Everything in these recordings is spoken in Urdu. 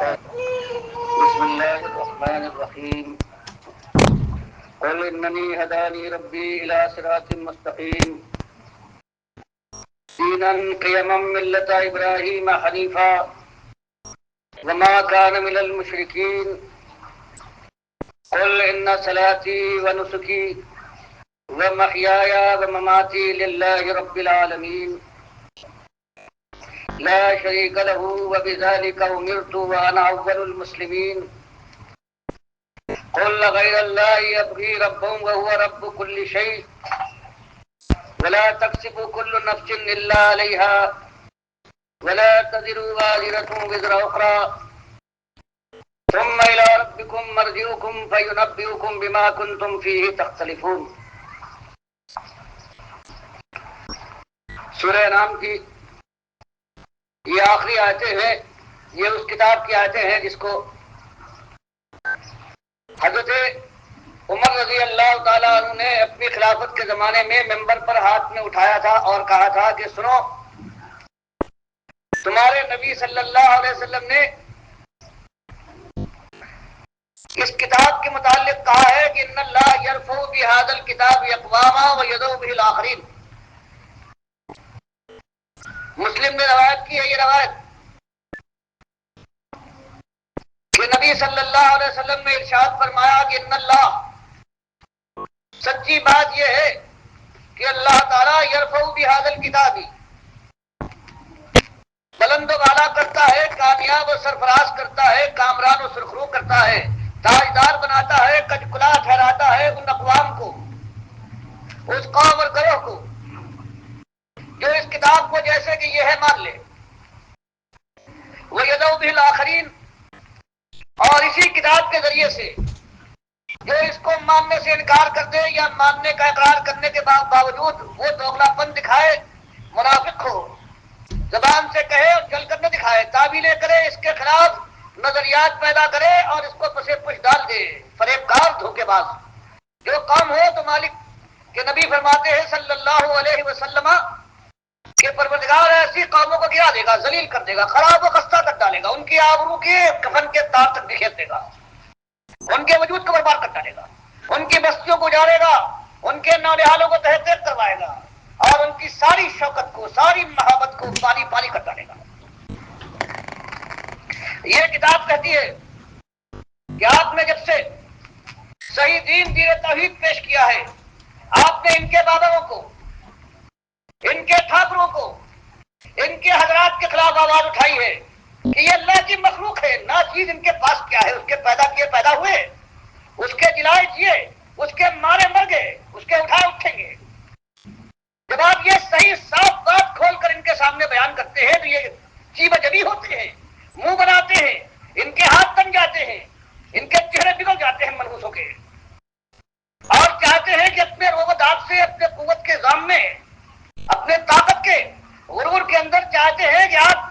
بسم الله الرحمن الرحيم قل إنني هداني ربي إلى صراط مستقيم دينا قيما ملة إبراهيم حنيفا وما كان من المشركين قل إن صلاتي ونسكي ومحياي ومماتي لله رب العالمين لا شريك له وبذلك أمرت وأنا أول المسلمين قل غير الله يبغي ربا وهو رب كل شيء ولا تكسب كل نفس إلا عليها ولا تزر وازرة وزر أخرى ثم إلى ربكم مرجعكم فينبئكم بما كنتم فيه تختلفون. سورہ انعام کی یہ آخری آیتیں ہیں. یہ اس کتاب کی آیتیں ہیں جس کو حضرت عمر رضی اللہ تعالیٰ عنہ نے اپنی خلافت کے زمانے میں ممبر پر ہاتھ میں اٹھایا تھا اور کہا تھا کہ سنو، تمہارے نبی صلی اللہ علیہ وسلم نے اس کتاب کے متعلق کہا ہے کہ ان اللہ یرفع بہذا الکتاب اقواما ویضع بہ الاخرین. مسلم نے روایت کی ہے یہ روایت کہ نبی صلی اللہ علیہ وسلم نے ارشاد فرمایا کہ ان اللہ، سچی بات یہ ہے کہ اللہ تعالیٰ یرفع بہذا الکتاب، بلند و بالا کرتا ہے، کامیاب و سرفراز کرتا ہے، کامران و سرخرو کرتا ہے، تاجدار بناتا ہے، کجکلا ٹھہراتا ہے ان اقوام کو، اس قوم اور گروہ کو جو اس کتاب کو جیسے کہ یہ ہے مان لے. وَيَضَعُ بِهِ الْآخَرِينَ، اور اسی کتاب کے ذریعے سے جو اس کو ماننے سے انکار کر دے یا ماننے کا اقرار کرنے کے باوجود وہ دوغلا پن دکھائے، منافق ہو، زبان سے کہے اور چل کر نہ دکھائے، تعویلیں کرے، اس کے خلاف نظریات پیدا کرے اور اس کو پسے پش ڈال دے، فریب کار، دھوکے باز جو قوم ہو تو مالک کے نبی فرماتے ہیں صلی اللہ علیہ وسلم کہ پروردگار ایسی قوموں کو گرا دے گا، ذلیل کر دے گا، خراب و خستہ کر ڈالے گا، ان کی آبرو کے کفن کے تار تک بکھیر دے گا، ان کے وجود کو برباد کر ڈالے گا، ان کی بستیوں کو اجاڑے گا، ان کے نونہالوں کو تحقیق کروائے گا اور ان کی ساری شوکت کو، ساری محبت کو پانی پانی کر ڈالے گا. یہ کتاب کہتی ہے کہ آپ نے جب سے صحیح دین توحید پیش کیا ہے، آپ نے ان کے باباؤں کو، ان کے ٹھاکروں کو، ان کے حضرات کے خلاف آواز اٹھائی ہے کہ یہ اللہ کی مخلوق ہے، نا چیز ان کے پاس کیا ہے، اس کے پیدا کیے پیدا ہوئے، اس کے جلائے جیے، اس کے مارے مر گئے، اس کے اٹھائے اٹھیں گے. جب آپ یہ صحیح صاف بات کھول کر ان کے سامنے بیان کرتے ہیں تو یہ جی بجبی ہوتے ہیں، منہ بناتے ہیں، ان کے ہاتھ تن جاتے ہیں، ان کے چہرے بگڑ جاتے ہیں منحوسوں کے، اور چاہتے ہیں کہ اپنے روب و داب سے، اپنے قوت کے ظام میں، اپنے طاقت کے غرور کے اندر چاہتے ہیں کہ آپ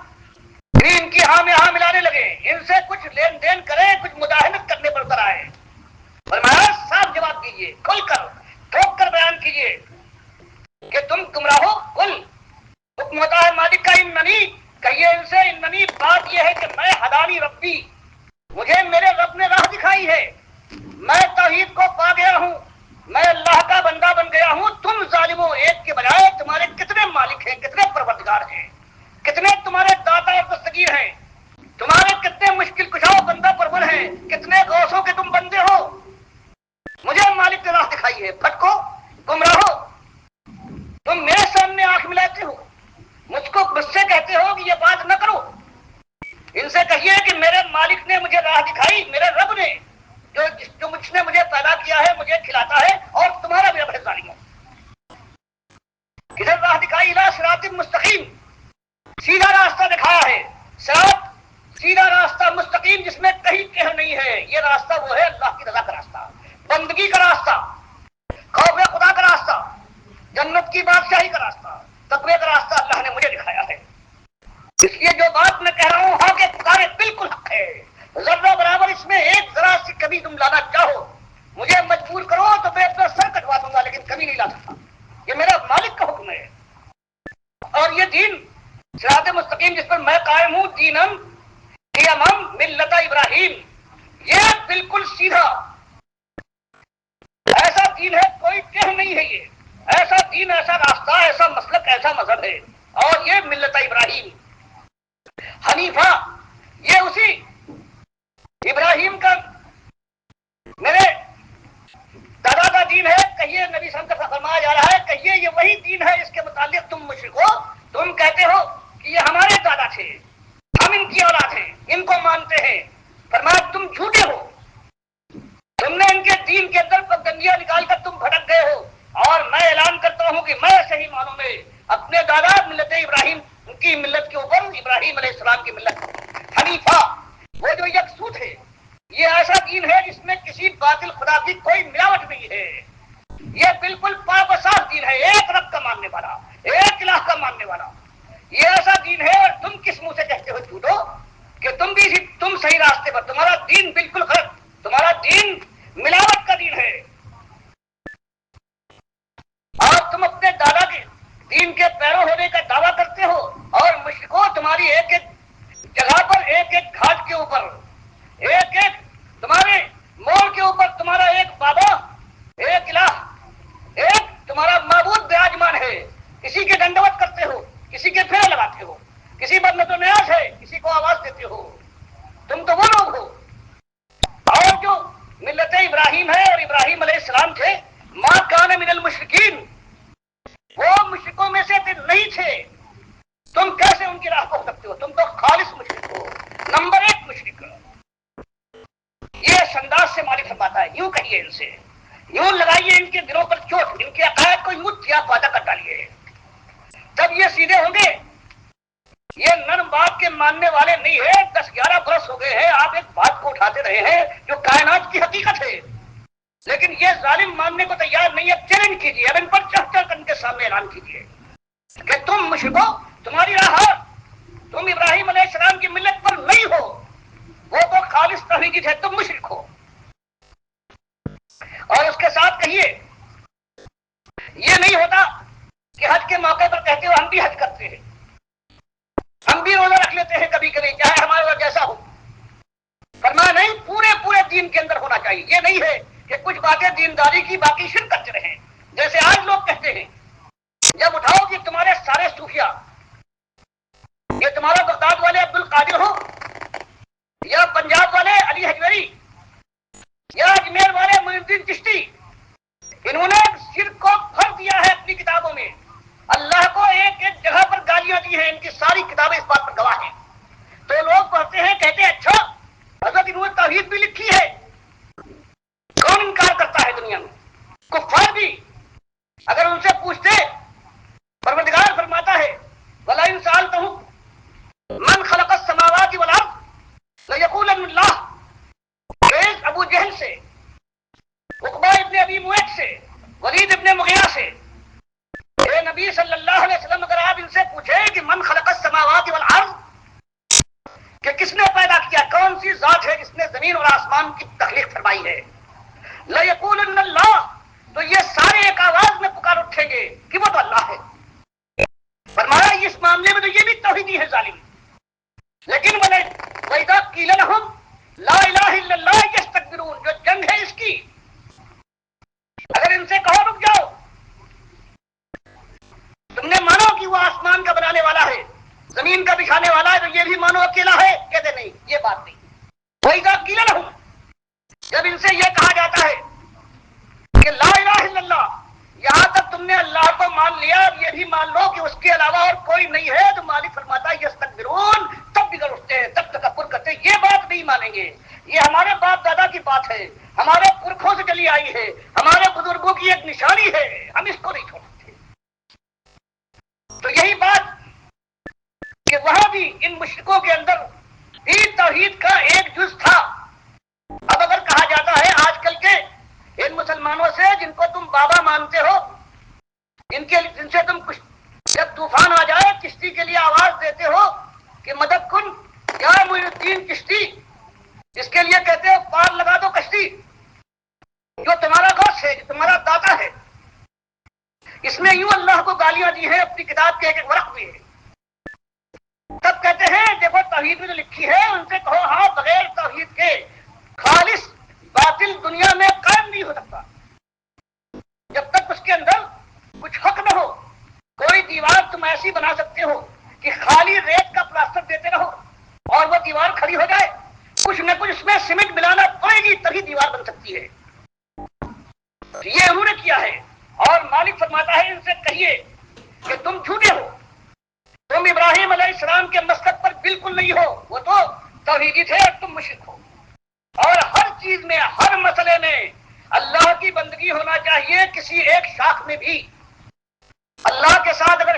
بھی ان کی ہاں میں ہاں ملانے لگے، ان سے کچھ لین دین کریں، کچھ مداحمت کرنے پر اتر آئے. فرمایا صاف جواب دیجیے، کھل کر ٹھوک کر بیان کیجیے کہ تم گمراہو. کل حکم ہوتا ہے مالک کا، اننی، کہیے ان سے، اننی بات یہ ہے کہ میں ہدانی ربی، مجھے میرے رب نے راہ دکھائی ہے، میں توحید کو پا گیا ہوں، میں اللہ کا بندہ بن گیا ہوں. تم ظالموں، ایک کے بجائے تمہارے کتنے مالک ہیں، کتنے پروردگار ہیں، کتنے تمہارے داتا اور دستگیر ہیں، تمہارے کتنے مشکل کشا بندہ پرور ہیں، کتنے غوثوں کے تم بندے ہو. مجھے مالک نے راہ دکھائی ہے، بھٹکو، گمراہو. تم میرے سامنے آنکھ ملاتے ہو، مجھ سے کہتے ہو کہ یہ بات نہ کرو. ان سے کہیے کہ میرے مالک نے مجھے راہ دکھائی، میرے رب نے جو مجھ نے مجھے پیدا کیا ہے، مجھے کھلاتا ہے، اور تمہارا بھی رب ہے ظالموں. کدھر راہ دکھائی؟ الی صراط مستقیم، سیدھا راستہ دکھایا ہے. صراط، سیدھا راستہ، مستقیم، جس میں کہیں کہر نہیں ہے. یہ راستہ وہ ہے اللہ کی رضا کا راستہ، بندگی کا راستہ، خوف خدا کا راستہ، جنت کی بادشاہی کا راستہ، تقوی کا راستہ اللہ نے مجھے دکھایا ہے. اس لیے جو بات میں کہہ رہا ہوں ہاں کہ پکارے بالکل حق ہے. ذرہ برابر اس میں ایک ذرا سی کمی تم لانا چاہو، مجھے مجبور کرو تو میں اپنا سر کٹوا دوں گا، لیکن کمی نہیں لا سکتا. یہ میرا مالک کا حکم ہے. اور یہ دین صراط مستقیم جس پر میں قائم ہوں، دینم قیمم ملت ابراہیم، یہ بالکل سیدھا ایسا دین ہے، کوئی ٹہ نہیں ہے، یہ ایسا دین، ایسا راستہ، ایسا مسلک، ایسا مذہب ہے، اور یہ ملت ابراہیم حنیفہ، یہ اسی ابراہیم کا میرے دادا کا دین ہے۔ کہیے نبی صلی اللہ علیہ وسلم کا فرمایا جا رہا ہے، کہیے یہ وہی دین ہے، اس کے متعلق تم مشرک ہو، تم کہتے ہو کہ یہ ہمارے دادا تھے، ہم ان کی اولاد ہیں، ان کو مانتے ہیں۔ فرمایا تم جھوٹے ہو، تم نے ان کے دین کے اندر پابندیاں نکال کر تم بھٹک گئے ہو، اور میں اعلان کرتا ہوں کہ میں صحیح معنوں میں اپنے دادا ملت ابراہیم کی ملت کے اوپر، ابراہیم علیہ السلام کی ملت حنیفہ، وہ جو یکسو تھے، یہ ایسا دین ہے جس میں کسی باطل خدا کی کوئی ملاوٹ نہیں ہے، یہ بالکل پاک و صاف دین ہے، ایک رب کا ماننے والا، ایک الہ کا ماننے والا، یہ ایسا دین ہے۔ اور تم کس منہ سے کہتے ہو جھوٹو کہ تم صحیح راستے پر، تمہارا دین بالکل غلط، تمہارا دین ملاوٹ کا دین ہے، اور تم اپنے دادا کے دین کے پیرو ہونے کا دعویٰ کرتے ہو، اور مشرکو تمہاری ایک ایک جگہ پر، ایک ایک گھاٹ کے اوپر، ایک ایک تمہارے موڑ کے اوپر تمہارا ایک بابا، ایک الہ، ایک تمہارا معبود براجمان ہے، کسی کے دنڈوت کرتے ہو، کسی کے پھیرے لگاتے ہو، کسی پر نظر نیاز ہے، کسی کو آواز دیتے ہو، تم تو وہ لوگ ہو۔ اور جو ملت ابراہیم ہے اور ابراہیم علیہ السلام تھے، ما کان من المشرکین، وہ مشرکوں میں سے نہیں تھے، تم کیسے ان کی راہ کو سکتے ہو؟ تم تو خالص مشرک ہو، نمبر ایک مشرک۔ یہ اس انداز سے مالک فرماتا ہے، یوں کہیے ان سے، یوں لگائیے ان کے دلوں پر چوٹ، ان کے عقائد کو یوں تیا پاتا کر ڈالیے، تب یہ سیدھے ہوں گے۔ یہ نرم بات کے ماننے والے نہیں ہے، 10-11 برس ہو گئے ہیں آپ ایک بات کو اٹھاتے رہے ہیں جو کائنات کی حقیقت ہے، لیکن یہ ظالم ماننے کو تیار نہیں ہے۔ چیلنج کیجیے، اب ان پر چڑھ کر ان کے سامنے اعلان کیجیے کہ تم مشرکو، تمہاری راہ، تم ابراہیم علیہ السلام کی ملت پر نہیں ہو، وہ تو خالص توحیدی تھے، تم مشرک ہو۔ اور اس کے ساتھ کہیے، یہ نہیں ہوتا کہ حج کے موقع پر کہتے ہو ہم بھی حج کرتے ہیں، ہم بھی روزہ رکھ لیتے ہیں کبھی کبھی، چاہے ہمارے وقت جیسا ہو۔ فرمایا نہیں، پورے دین کے اندر ہونا چاہیے، یہ نہیں ہے کہ کچھ باتیں دینداری کی باقی شرک کرتے رہیں، جیسے آج لوگ کہتے ہیں۔ جب اٹھاؤ کہ تمہارے سارے صوفیاء، یہ تمہارا بغداد والے عبد القادر ہو، یا پنجاب والے علی حجویری، یا اجمیر والے معین الدین چشتی، انہوں نے شرک کو بھر دیا ہے اپنی کتابوں میں، اللہ کو ایک ایک جگہ پر گالیاں دی ہیں، ان کی ساری کتابیں اس بات پر گواہ ہیں۔ تو لوگ پڑھتے ہیں، کہتے ہیں اچھا حضرت انہوں نے توحید بھی لکھی ہے، کون انکار کرتا ہے دنیا میں؟ کفار بھی اگر ان سے پوچھتے، پروردگار فرماتا ہے وَلَئِن سَأَلْتَهُم مَنْ خَلَقَ السَّمَاوَاتِ وَالْأَرْضَ لَيَقُولَنَّ اللَّهُ۔ ابو جہل سے، عقبہ ابن ابی معیط سے، ولید ابن مغیرہ سے، اے نبی صلی اللہ علیہ وسلم اگر آپ ان سے پوچھیں کہ من خلق السماوات والارض، کہ کس نے پیدا کیا، کون سی ذات ہے جس نے زمین اور آسمان کی تخلیق فرمائی ہے، لَيَقُولَنَّ اللَّهُ، تو یہ سارے ایک آواز میں پکار اٹھیں گے کہ وہ تو اللہ ہے۔ فرمایا اس معاملے میں تو یہ بھی توحیدی ہے ظالم، لیکن وَإِذَا قِيلَ لَهُمْ لَا إِلَٰهَ إِلَّا اللَّهُ يَسْتَكْبِرُونَ، جو جنگ ہے اس کی، اگر ان سے کہو رک جاؤ، تم نے مانو کہ وہ آسمان کا بنانے والا ہے، زمین کا بچھانے والا ہے، تو یہ بھی مانو اکیلا ہے، کہتے نہیں، یہ بات نہیں۔ وَإِذَا قِيلَ لَهُمْ، جب ان سے یہ کہا جاتا ہے کہ لا الہ الا اللہ، یہاں تک تم نے اللہ کو مان لیا، اب یہ بھی مان لو کہ اس کے علاوہ اور کوئی نہیں ہے، تو مالک فرماتا ہے یستکبرون، تب بگڑ اٹھتے ہیں، تب تکبر کرتے ہیں، یہ بات نہیں مانیں گے، یہ ہمارے باپ دادا کی بات ہے، ہمارے پرکھوں سے چلی آئی ہے، ہمارے بزرگوں کی ایک نشانی ہے، ہم اس کو نہیں چھوڑ سکتے۔ تو یہی بات کہ وہاں بھی ان مشرکوں کے اندر بھی توحید کا ایک جز تھا۔ اب اگر کہا جاتا ہے آج کل کے ان مسلمانوں سے جن کو تم بابا مانتے ہو، جن سے تم جب طوفان آ جائے کشتی کے لیے آواز دیتے ہو کہ مدد کن یا معین الدین چشتی، اس کے لیے کہتے ہو پار لگا دو کشتی، جو تمہارا غوث ہے، جو تمہارا داتا ہے، اس میں یوں اللہ کو گالیاں دی ہیں، اپنی کتاب کے ایک ایک ورق بھی ہے، تب کہتے ہیں دیکھو توحید توحید میں جو لکھی ہے ان سے کہو ہاں بغیر توحید کے خالص باطل دنیا میں قائم نہیں ہو سکتا. جب تک اس کے اندر کچھ حق نہ ہو. کوئی دیوار تم ایسی بنا سکتے ہو کہ خالی ریت کا پلاسٹر دیتے رہو اور وہ دیوار کھڑی ہو جائے. کچھ نہ کچھ اس میں سیمنٹ ملانا پڑے گی تبھی دیوار بن سکتی ہے. یہ انہوں نے کیا ہے. اور مالک فرماتا ہے ان سے کہیے کہ تم جھوٹے ہو. تم ابراہیم علیہ السلام کے مسلک پر بالکل نہیں ہو. وہ تو توحیدی تھے اور تم مشرک ہو. اور ہر چیز میں ہر مسئلے میں اللہ کی بندگی ہونا چاہیے. کسی ایک شاخ میں بھی اللہ کے ساتھ اگر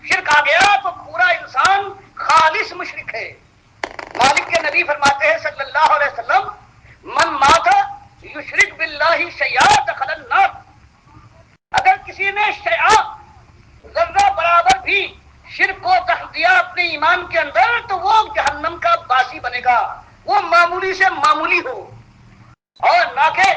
شرک آ گیا تو پورا انسان خالص مشرک ہے. مالک کے نبی فرماتے ہیں صلی اللہ علیہ وسلم من مات یشرک باللہ شیئا دخل النار. اگر کسی نے شیئا ذرہ برابر بھی شرک کو دخل دیا اپنے ایمان کے اندر تو وہ جہنم کا باسی بنے گا. وہ معمولی سے معمولی ہو. اور نہ کہ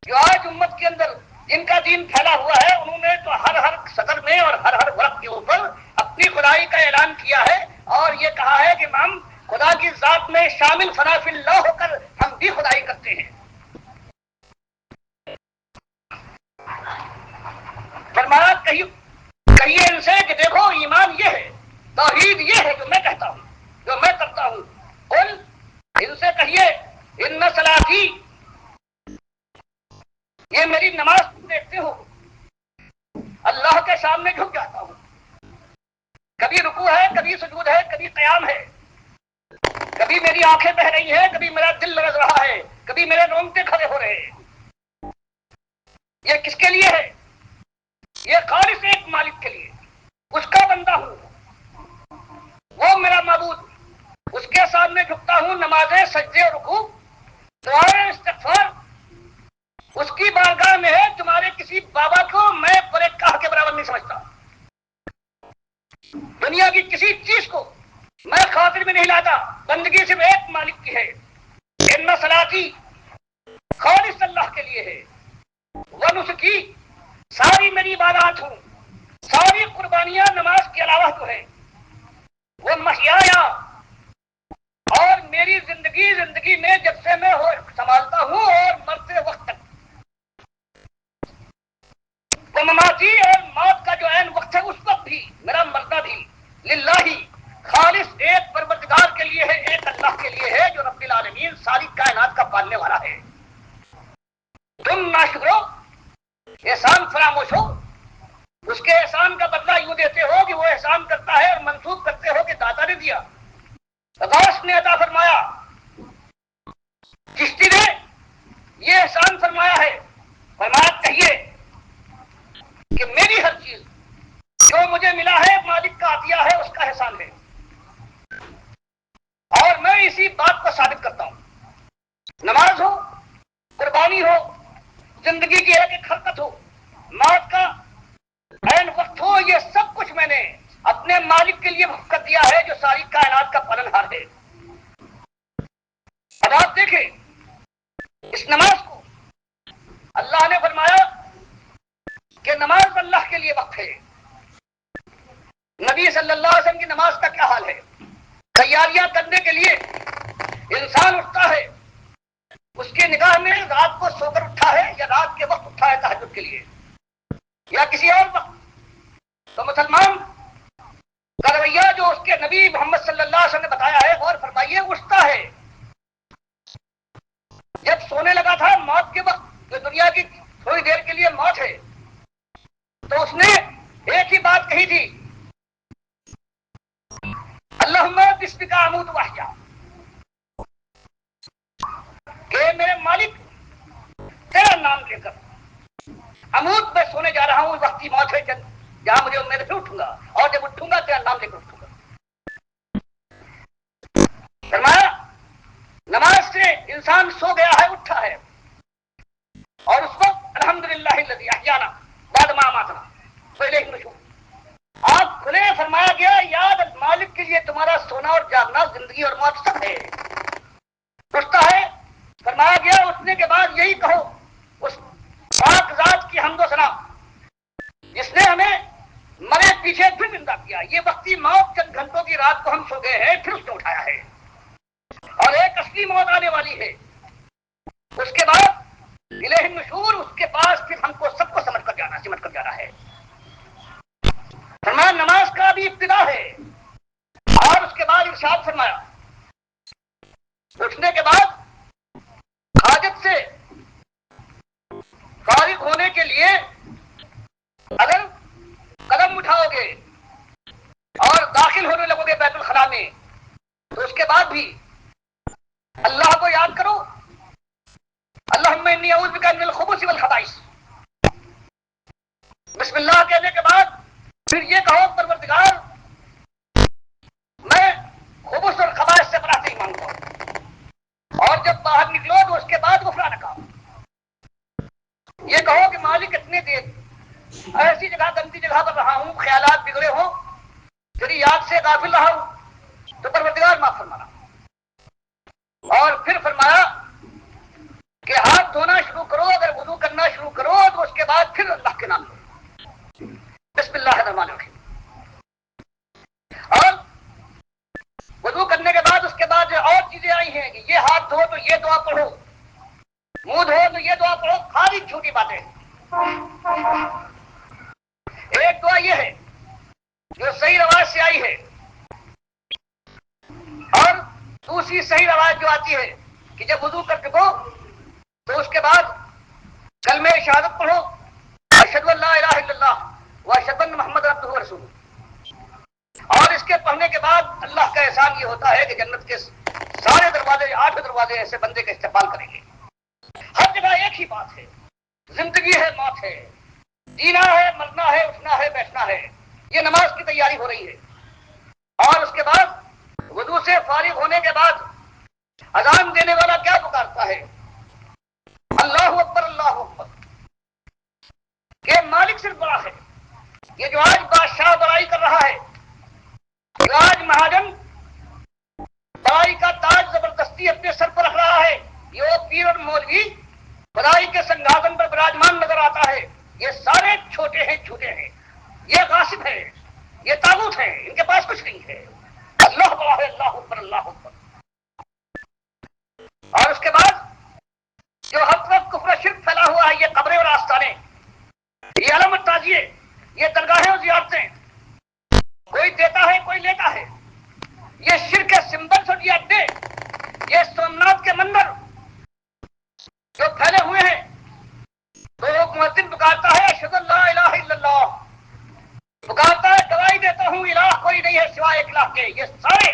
جو آج امت کے اندر جن کا دین پھیلا ہوا ہے انہوں نے تو ہر سطر میں اور ہر ورق کے اوپر اپنی خدائی کا اعلان کیا ہے اور یہ کہا ہے کہ ہم خدا کی ذات میں شامل فنا فی اللہ ہو کر ہم بھی خدائی کرتے ہیں. فرمایا کہیے ان سے کہ دیکھو ایمان یہ ہے, توحید یہ ہے جو میں کہتا ہوں, جو میں کرتا ہوں. قل ان سے کہیے ان صلاتی, یہ میری نماز تم دیکھتے ہو اللہ کے سامنے جھک جاتا ہوں. کبھی رکوع ہے, کبھی سجود ہے, کبھی قیام ہے, کبھی میری آنکھیں بہ رہی ہیں, کبھی میرا دل لرز رہا ہے, کبھی میرے رونگٹے کھڑے ہو رہے ہیں. یہ کس کے لیے ہے؟ یہ خالص ایک مالک کے لیے. اس کا بندہ ہوں, وہ میرا معبود, اس کے سامنے جھکتا ہوں. نمازیں, سجدے اور رکوع, دعائیں, استغفار اس کی بارگاہ میں ہے. تمہارے کسی بابا کو میں برے کاہ کے برابر نہیں سمجھتا. دنیا کی کسی چیز کو میں خاطر میں نہیں لاتا. بندگی صرف ایک مالک کی ہے. ان صلاتی خالص اللہ کے لیے ہے. ونسکی ساری میری عبادات ہوں, ساری قربانیاں نماز کے علاوہ تو ہے. وہ محیایا اور میری زندگی میں جب سے میں سنبھالتا ہوں اور مرتے وقت تک. وہ مماتی اور موت کا جو عین وقت ہے اس وقت بھی میرا مرنا بھی للہ خالص ایک پروردگار کے لیے ہے, ایک اللہ کے لیے ہے جو رب العالمین ساری کائنات کا پالنے والا ہے. تم ناشکرو, احسان فراموش ہو. اس کے احسان کا بدلہ یوں دیتے ہو کہ وہ احسان کرتا ہے اور منسوخ کرتے ہو کہ داتا نے دیا, غوث نے عطا فرمایا, چشتی نے یہ احسان فرمایا ہے. فرمایا کہیے کہ میری ہر چیز جو مجھے ملا ہے مالک کا عطیہ ہے, اس کا احسان ہے. اور میں اسی بات کو ثابت کرتا ہوں. نماز ہو, قربانی ہو, زندگی کی ایک ایک حرکت ہو, موت کا عین وقت ہو, یہ سب کچھ میں نے اپنے مالک کے لیے وقف کر دیا ہے جو ساری کائنات کا پالنہار ہے. اب آپ دیکھیں اس نماز کو اللہ نے فرمایا کہ نماز اللہ کے لیے وقف ہے. نبی صلی اللہ علیہ وسلم کی نماز کا کیا حال ہے؟ تیاریاں کرنے کے لیے انسان اٹھتا ہے, اس کی نگاہ میں رات کو سو کر اٹھا ہے یا رات کے وقت اٹھا ہے تہجد کے لیے یا کسی اور وقت, تو مسلمان کا رویہ جو اس کے نبی محمد صلی اللہ علیہ وسلم نے بتایا ہے, غور فرمائیے, اٹھتا ہے. جب سونے لگا تھا موت کے وقت, جو دنیا کی تھوڑی دیر کے لیے موت ہے, تو اس نے ایک ہی بات کہی تھی, اللہم بسمک اموت واحیا, کہ میرے مالک تیرا نام لے کر اموت میں سونے جا رہا ہوں. وقتی موت ہے جہاں مجھے امید پھر اٹھوں گا, اور جب اٹھوں گا تیرا نام لے کر اٹھوں گا. فرمایا نماز سے انسان سو گیا ہے, اٹھا ہے, اور اس وقت الحمدللہ الذی احیانا بعد ما اماتنا والیہ النشور. آپ کھلے, فرمایا گیا یاد مالک کے لیے تمہارا سونا اور جاگنا, زندگی اور موت سب ہے. اٹھتا ہے, فرمایا گیا اٹھنے کے بعد یہی کہو اس پاک ذات کی حمد و ثنا جس نے ہمیں مرے پیچھے پھر زندہ کیا. یہ وقتی موت چند گھنٹوں کی رات کو ہم سو ہو گئے ہیں پھر اس نے اٹھایا ہے اور ایک اصلی موت آنے والی ہے. اس کے بعد الہ النشور، اس کے پاس پھر ہم کو سب کو سمجھ کر جانا ہے. فرمایا نماز کا بھی ابتدا ہے اور اس کے بعد ارشاد فرمایا اٹھنے کے بعد حاجت سے فارغ ہونے کے لیے اگر قدم اٹھاؤ گے اور داخل ہونے لگو گے بیت الخلاء میں تو اس کے بعد بھی اللہ کو یاد کرو. اللہم انی اعوذ بک من الخبث والخبائث. بسم اللہ کہنے کے بعد پھر یہ کہو پروردگار میں خبث اور خبائث سے پناہ مانگتا ہوں. اور جب باہر نکلو تو اس کے بعد غفرانہ کہو. یہ کہو کہ مالک اتنے دیر ایسی جگہ گندی جگہ پر رہا ہوں، خیالات بگڑے ہوں، تیری یاد سے غافل رہا ہوں تو پروردگار معاف فرمانا. اور پھر فرمایا کہ ہاتھ دھونا شروع کرو، اگر وضو کرنا شروع کرو تو اس کے بعد پھر اللہ کے نام لو. بسم اللہ الرحمن الرحیم. اور وضو کرنے کے بعد اس کے بعد اور چیزیں آئی ہیں کہ یہ ہاتھ دھو تو یہ دعا پڑھو، منہ دھو تو یہ دعا پڑھو. خالی جھوٹی باتیں. ایک دعا یہ ہے جو صحیح روایت سے آئی ہے اور دوسری صحیح روایت جو آتی ہے کہ جب وضو کر چکو تو اس کے بعد کلمہ شہادت پڑھو، اشہد ان لا الہ الا اللہ واشہد ان محمد عبدہ ورسولہ. اور اس کے پڑھنے کے بعد اللہ کا احسان یہ ہوتا ہے کہ جنت کے سارے دروازے 8 دروازے ایسے بندے کا استقبال کریں گے. ہر جگہ ایک ہی بات ہے، زندگی ہے موت ہے، جینا ہے مرنا ہے، اٹھنا ہے بیٹھنا ہے. یہ نماز کی تیاری ہو رہی ہے. اور اس کے بعد وضو سے فارغ ہونے کے بعد اذان دینے والا کیا پکارتا ہے؟ اللہ اکبر اللہ اکبر. کہ مالک صرف بڑا ہے. یہ جو آج بادشاہ بڑائی کر رہا ہے، راج مہاجن بڑائی کا تاج زبردستی اپنے سر پر رکھ رہا ہے، یہ پیر اور مولوی بڑائی کے سنگھاٹن پر براجمان نظر آتا ہے، یہ سارے چھوٹے ہیں جھوٹے ہیں، یہ غاصب ہیں، یہ طاغوت ہیں، ان کے پاس کچھ نہیں ہے. اللہ بڑا ہے. اللہ اکبر اللہ اکبر. اور اس کے بعد جو ہر طرف کفر و شرک پھیلا ہوا ہے، یہ قبریں اور آستانے، یہ علم اور تعزیے، یہ درگاہیں اور زیارتیں، کوئی دیتا ہے کوئی لیتا ہے، یہ شرک سمبلس اور یہ اڈے، یہ سومناتھ کے مندر جو پھیلے ہوئے ہیں. تو ایک مؤذن پکارتا ہے اشہد ان لا الہ الا اللہ، پکارتا ہے گواہی دیتا ہوں الہ کوئی نہیں ہے سوائے ایک الہ کے. یہ سارے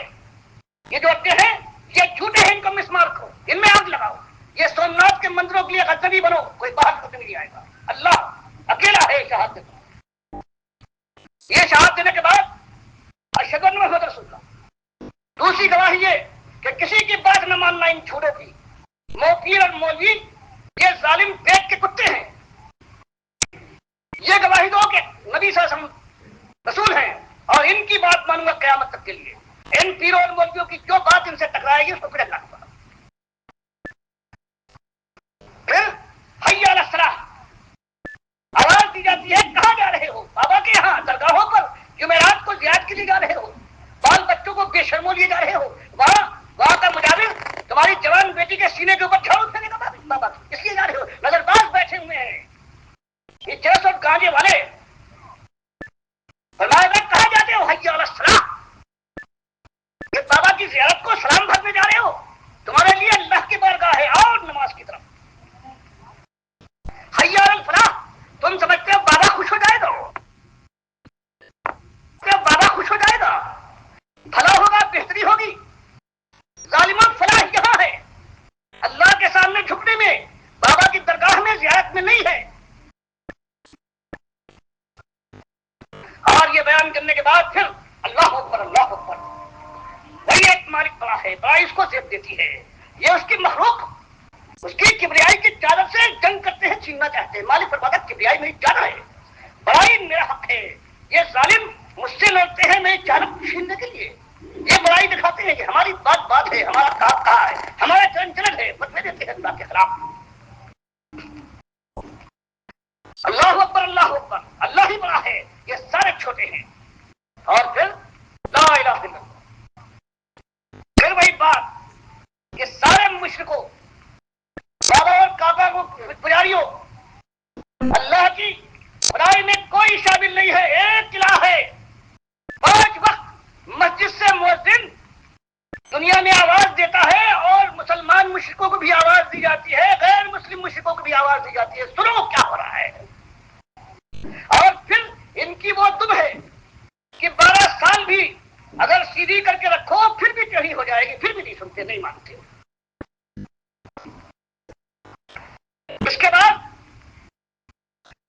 یہ جو اڈے ہیں یہ جھوٹے ہیں، ان کو مسمار کرو، ان میں آگ لگاؤ. یہ سومناتھ کے مندروں کے لیے غزنوی بنو، کوئی باہر سے نہیں آئے گا. اللہ اکیلا ہے شہادت دیتا. یہ شہادت دینے کے بعد اشہد ان محمد رسول اللہ. دوسری گواہی یہ کہ کسی کی بات نہ ماننا ان جھوٹوں کی. موپیر اور مولوی یہ ظالم پیٹ کے کتے ہیں. یہ گواہی دو کہ نبی صلی اللہ علیہ وسلم رسول ہیں اور ان کی بات مانوں گا قیامت تک کے لیے. ان پیروں اور مولویوں کی جو بات ان سے ٹکرائے گی اس کو پھر اللہ کو. پھر حی علی الصلاۃ آواز دی جاتی ہے. کہاں جا رہے ہو؟ بابا کے یہاں درگاہوں پر جمعرات کو زیارت کے لیے جا رہے ہو، بال بچوں کو بے شرموں لیے جا رہے ہو، وہاں کا مجاور تمہاری جوان بیٹی کے سینے کے اوپر جھاڑو پھیرے گا بابا اس لیے جا رہے ہو. نظر باز بیٹھے ہوئے ہیں یہ چرس اور گانجے والے. فرمایا گا کہاں جاتے ہو؟ حی علی الصلاۃ. یہ بابا کی زیارت کو سلام بھرنے جا رہے ہو؟ تمہارے لیے اللہ کی بارگاہ ہے، اور نماز کی طرف. حی علی الفلاح. تم سمجھتے ہو بابا خوش ہو جائے گا؟ بابا خوش ہو جائے گا، بھلا ہوگا، بہتری ہوگی. ظالمان فلاح یہاں ہے، اللہ کے سامنے جھکنے میں، بابا کی درگاہ میں زیارت میں نہیں ہے. اور یہ بیان کرنے کے بعد پھر اللہ اکبر اللہ اکبر. وہی ایک مالک بڑا ہے، بڑائی اس کو زیب دیتی ہے. یہ اس کی مخلوق اس کی کبریائی کی چادر سے جنگ کرتے ہیں، چھیننا چاہتے ہیں. مالک فرماتا ہے کبریائی میری چادر ہے، بڑائی میرا حق ہے. یہ ظالم مجھ سے لڑتے ہیں میری چادر چھیننے کے لیے. یہ بڑائی دکھاتے ہیں کہ ہماری بات ہے، ہمارا کہا ہے، ہمارا چلن چلن ہے، فتوے دیتے ہیں اللہ کے خلاف. اللہ اکبر اللہ اکبر. اللہ ہی بڑا ہے، یہ سارے چھوٹے ہیں. اور پھر لا الہ الا اللہ. مشرکوں، بابا اور کعبہ کو پجاریوں، اللہ کی خدائی میں کوئی شامل نہیں ہے، ایک الہ ہے۔ 5 وقت مسجد سے مؤذن دنیا میں آواز دیتا ہے اور مسلمان مشرکوں کو بھی آواز دی جاتی ہے، غیر مسلم مشرکوں کو بھی آواز دی جاتی ہے، سنو کیا ہو رہا ہے۔ اور پھر ان کی وہ دم ہے کہ 12 سال بھی اگر سیدھی کر کے رکھو پھر بھی ٹیڑھی ہو جائے گی، پھر بھی نہیں سنتے، نہیں مانتے۔ اس کے بعد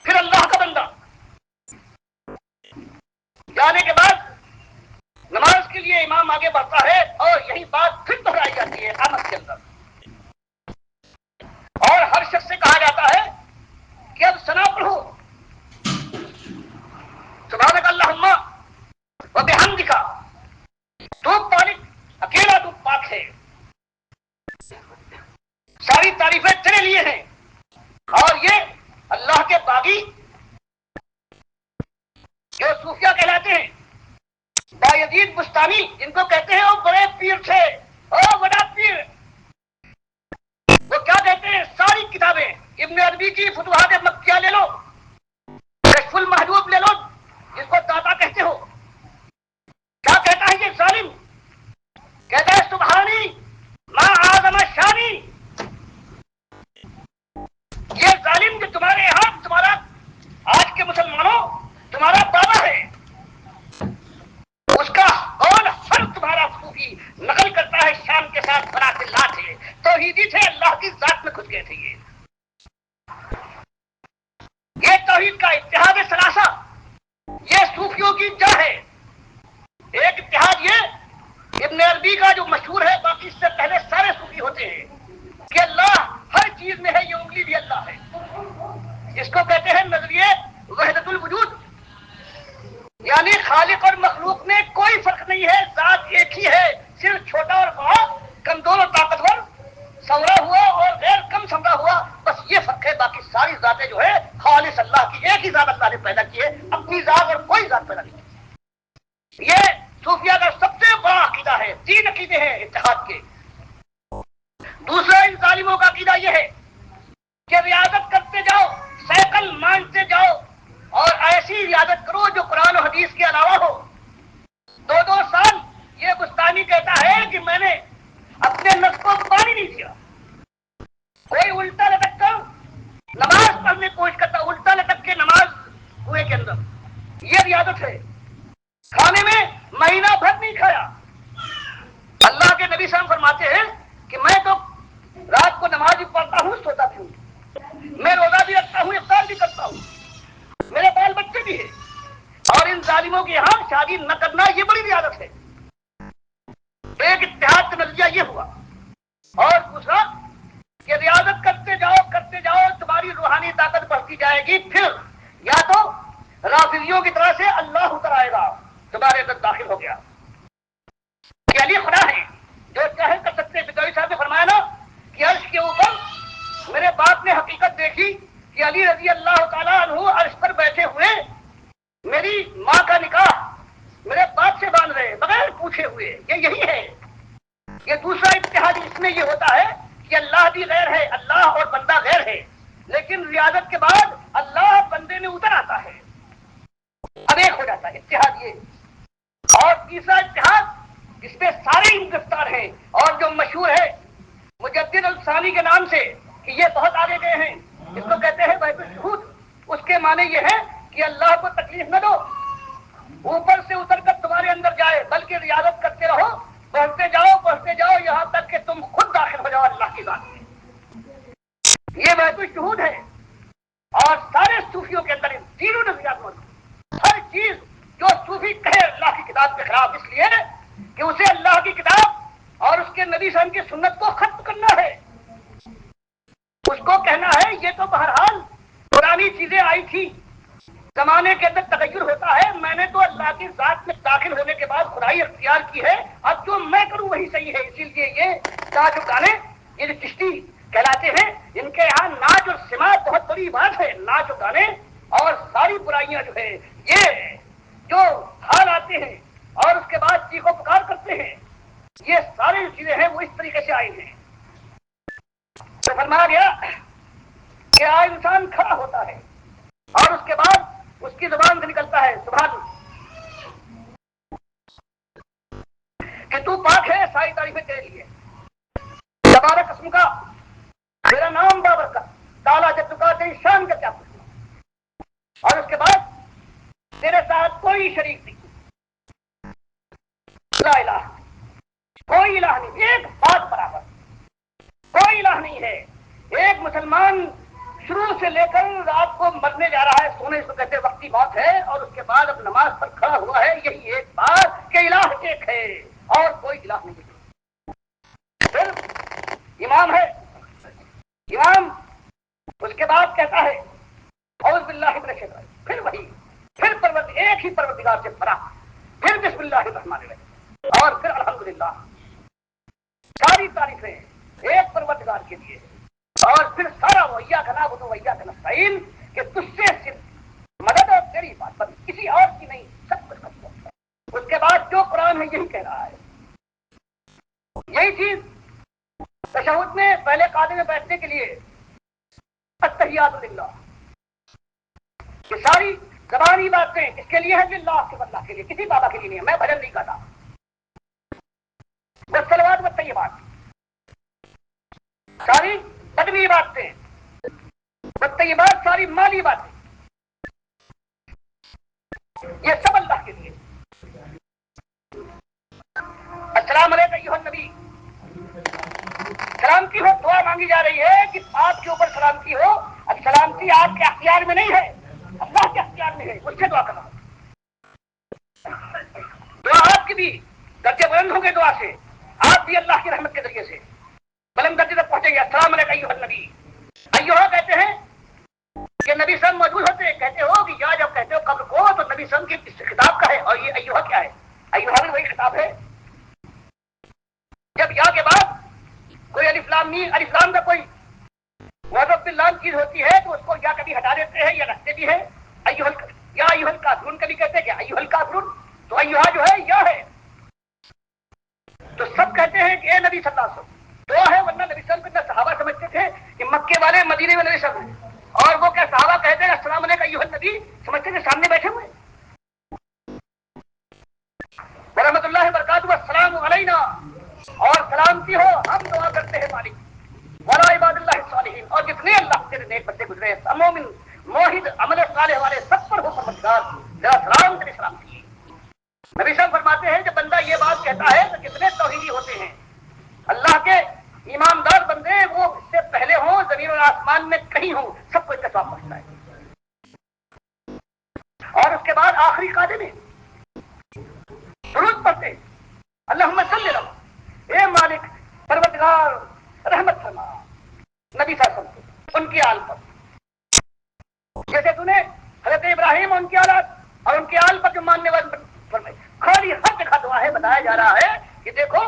پھر اللہ کا بندہ جانے کے بعد نماز کے لیے امام آگے بڑھتا ہے اور یہی بات پھر دہرائی جاتی ہے قیامت کے اندر، اور ہر شخص سے کہا جاتا ہے کہ اب ثنا پڑھو، سبحانک اللہم و بحمدک، تو پاک، اکیلا تو پاک ہے، ساری تعریفیں تیرے لیے ہیں۔ اور یہ اللہ کے باغی جو صوفیہ کہلاتے ہیں، بایزید بستانی جن کو کہتے ہیں وہ بڑے پیر تھے، او بڑا پیر، وہ کیا کہتے ہیں، ساری کتابیں ابن عربی کی فتوحات مکیہ لے لو، کشف المحجوب لے لو جس کو داتا کہتے ہو، کیا کہتا ہے یہ ظالم، کہتا ہے سبحانی ما اعظم شانی، یہ ظالم جو تمہارے یہاں تمہارا آج کے مسلمانوں تمہارا بابا ہے، اس کا قول ہر تمہارا صوفی نقل کرتا ہے شام کے ساتھ برات اللہ تھے، توحیدی تھے، اللہ کی ذات میں گھس گئے تھے۔ یہ توحید کا اتحاد ثلاثہ یہ صوفیوں کی جڑ ہے۔ ایک اتحاد یہ ابن عربی کا جو مشہور ہے، باقی اس سے پہلے سارے صوفی ہوتے ہیں کہ اللہ ہر چیز میں ہے، یہ انگلی بھی اللہ ہے، اس کو کہتے ہیں نظریے وحدت الوجود، یعنی خالق اور مخلوق میں کوئی فرق نہیں ہے، ذات ایک ہی ہے، صرف چھوٹا اور بڑا، کمزور اور طاقتور، سمرا ہوا اور غیر کم سمرا ہوا، بس یہ فرق ہے، باقی ساری ذاتیں جو ہے خالص اللہ کی، ایک ہی ذات اللہ نے پیدا کی ہے، اپنی ذات اور کوئی ذات پیدا نہیں کی۔ یہ صوفیہ کا سب سے بڑا عقیدہ ہے، 3 عقیدے ہیں اتحاد کے۔ دوسرا ان ظالموں کا عقیدہ یہ ہے کہ ریاضت کرتے جاؤ، سائیکل مانتے جاؤ، اور ایسی ریاضت کرو جو قرآن و حدیث کے علاوہ ہو۔ 2 سال یہ بستانی کہتا ہے کہ میں نے اپنے نفس کو پانی نہیں دیا، کوئی الٹا لٹک کر نماز پڑھنے کی کوشش کرتا، الٹا لٹک کے نماز کنویں کے اندر، یہ ریاضت ہے۔ کھانے میں مہینہ بھر نہیں کھایا، اللہ کے نبی صلی اللہ علیہ وسلم فرماتے ہیں کہ میں تو رات کو نماز بھی پڑھتا ہوں، سوتا بھی ہوں، میں روزہ بھی رکھتا ہوں، افطار بھی کرتا ہوں، میرے بال بچے بھی ہیں، اور ان ظالموں کے یہاں شادی نہ کرنا یہ بڑی ریاضت ہے۔ ایک اتحاد کا نتیجہ یہ ہوا، اور دوسرا کہ ریاضت کرتے جاؤ تمہاری روحانی طاقت بڑھتی جائے گی، پھر یا تو رافضیوں کی طرح سے اللہ اتر آئے گا، تمہارے اندر داخل ہو گیا کہ علی خدا ہے، جو چاہے کر سکتے۔ بدوی صاحب نے فرمایا نا کہ عرش کے اوپر میرے باپ نے حقیقت دیکھی کہ علی رضی اللہ تعالیٰ عنہ عرش پر بیٹھے ہوئے میری ماں کا نکاح میرے باپ سے باندھ رہے بغیر پوچھے ہوئے، یہی ہے۔ یہ دوسرا اتحاد اس میں یہ ہوتا ہے کہ اللہ بھی غیر ہے، اللہ اور بندہ غیر ہے، لیکن ریاضت کے بعد اللہ بندے میں اتر آتا ہے، اب ایک ہو جاتا ہے اتحاد یہ۔ اور تیسرا اتحاد جس میں سارے ہی گرفتار ہیں اور جو مشہور ہے مجدد الثانی کے نام سے، کہ یہ بہت آگے گئے ہیں، اس کو کہتے ہیں بیت الشہود، اس کے معنی یہ ہے کہ اللہ کو تکلیف نہ دو، اوپر سے اتر کر تمہارے اندر جائے، بلکہ ریاضت کرتے رہو، بڑھتے جاؤ یہاں تک کہ تم خود داخل ہو جاؤ اللہ کی ذات میں۔ یہ بیت الشہود ہے، اور سارے صوفیوں کے اندر ان تینوں نظریات موجود، ہر چیز جو صوفی کہے اللہ کی کتاب کے خلاف، اس لیے کہ اسے اللہ کی کتاب اور اس کے نبی صلی اللہ علیہ وسلم کی سنت کو ختم کرنا ہے، اس کو کہنا ہے یہ تو بہرحال پرانی چیزیں آئی تھی، زمانے کے اندر تغیر ہوتا ہے، میں نے تو اللہ کی ذات میں داخل ہونے کے بعد خدائی اختیار کی ہے، اب جو میں کروں وہی صحیح ہے۔ اسی لیے یہ تاج و گانے، یہ جو چشتی کہلاتے ہیں، ان کے یہاں ناچ اور سماعت بہت بڑی بات ہے، ناچ و گانے اور ساری برائیاں جو ہے، یہ جو حال آتے ہیں اور اس کے بعد چیخو پکار کرتے ہیں، یہ ساری چیزیں ہیں وہ اس طریقے سے آئی ہیں۔ فرمایا گیا کہ آج انسان کھڑا ہوتا ہے اور اس کے بعد اس کی زبان سے نکلتا ہے سبحان اللہ، کہ تو پاک ہے، ساری تعریفیں تیرے لیے، تبارک اسم کا، تیرا نام بابرکت، تالا جد کا، تیری شان کا کیا پوچھنا، اور اس کے بعد تیرے ساتھ کوئی شریک نہیں، لا الہ، کوئی الہ نہیں، ایک بات برابر، کوئی الہ نہیں ہے۔ ایک مسلمان شروع سے لے کر رات کو مرنے جا رہا ہے، سونے سے کہتے وقتی موت ہے، اور اس کے بعد اب نماز پر کھڑا ہوا ہے، یہی ایک بات کہ الہ ایک ہے اور کوئی الہ نہیں ہے۔ پھر امام ہے، امام اس کے بعد کہتا ہے اعوذ باللہ من الشیطان، پھر وہی، پھر ایک ہی پروردگار سے پناہ، پھر بسم اللہ الرحمن الرحیم، اور پھر الحمدللہ، ساری تعریفیں ایک پروردگار کے لیے، اور پھر سارا وَإِيَّاكَ نَعْبُدُ وَإِيَّاكَ نَسْتَعِينُ کہ تجھ سے صرف مدد اور تیری بات پر، کسی اور کی نہیں، سب کچھ ختم ہو گیا۔ اس کے بعد جو قرآن ہے یہی کہہ رہا ہے، یہی چیز تشہد میں پہلے قاعدے میں بیٹھنے کے لیے التحیات للہ، یہ ساری زبانی باتیں اس کے لیے ہے، للہ صرف اللہ کے لیے، کسی بابا کے لیے نہیں ہے، میں بھجن نہیں کرتا، والصلوات والطیبات، ساری بدنی باتیں، والطیبات ساری مالی باتیں، یہ سب اللہ کے لیے۔ السلام علیکم ایھا النبی، سلامتی ہو، دعا مانگی جا رہی ہے کہ آپ کے اوپر سلامتی ہو۔ اب سلامتی آپ کے اختیار میں نہیں ہے، اللہ کے اختیار میں ہے، اس سے دعا کرنا، دعا آپ کی بھی درجے بلند ہوں گے، دعا سے آپ بھی اللہ کی رحمت کے ذریعے سے بلند درجے تک پہنچیں گے۔ السلام علیکم ایھا النبی، ایھا کہتے ہیں کہ نبی صاحب موجود ہوتے ہیں، کہتے ہو کہ یا جب کہتے ہو قبر کو تو نبی صاحب کے اس خطاب کا ہے، اور یہ ایھا کیا ہے؟ ایھا بھی وہی خطاب ہے۔ جب یا کے بعد کوئی الف لام میم، الف لام کا کوئی وضع باللام چیز ہوتی ہے تو اس کو یا کبھی ہٹا دیتے ہیں یا رکھتے بھی ہیں، یا ایھا الکافرون کبھی کہتے ہیں کہ ایھا الکافرون، تو ایھا جو ہے یا ہے، تو سب کہتے ہیں کہ اے نبی صلی اللہ علیہ وسلم، دعا ہے، ورنہ نبی صلی اللہ علیہ وسلم صحابہ سمجھتے تھے کہ مکے والے مدینے میں نبی صلی اللہ علیہ وسلم، اور وہ کیا صحابہ کہتے ہیں السلام علیکم ایھا النبی، سمجھتے تھے سامنے بیٹھے ہوئے۔ ورحمۃ اللہ وبرکاتہ، السلام علینا، اور سلامتی ہو، ہم دعا کرتے ہیں مالک، وعلی عباد اللہ الصالحین، اور جتنے اللہ کے نیک بندے گزرے ہیں، مومن موحد عمل صالح والے سب پر ہو پروردگار ذرا سلام تیری سلامتی ہے۔ نبی صاحب فرماتے ہیں جب بندہ یہ بات کہتا ہے تو جتنے توحیدی ہوتے ہیں اللہ کے ایماندار بندے، وہ اس سے پہلے ہوں، زمین اور آسمان میں کہیں ہوں، سب کو اس کا ثواب پہنچتا ہے۔ اور اس کے بعد آخری قاعدے میں درود پڑھتے، اللہم صلی اللہ، اے مالک پروردگار رحمت فرما نبی صلی اللہ علیہ وسلم، ان کی آل پر، جیسے تو نے حضرت ابراہیم اور ان کی اولاد اور ان کے آل پر جو ماننے والے فرمائے، خالی ہر جگہ دعا ہے، بتایا جا رہا ہے کہ دیکھو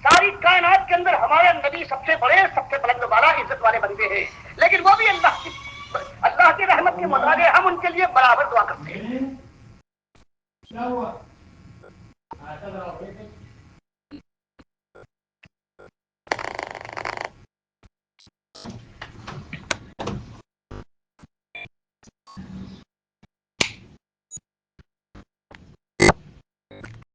ساری کائنات کے اندر ہمارے نبی سب سے بڑے، سب سے بلند والا، عزت والے بندے ہیں، لیکن وہ بھی اللہ کی رحمت کے مطابق ہم ان کے لیے برابر دعا کرتے ہیں۔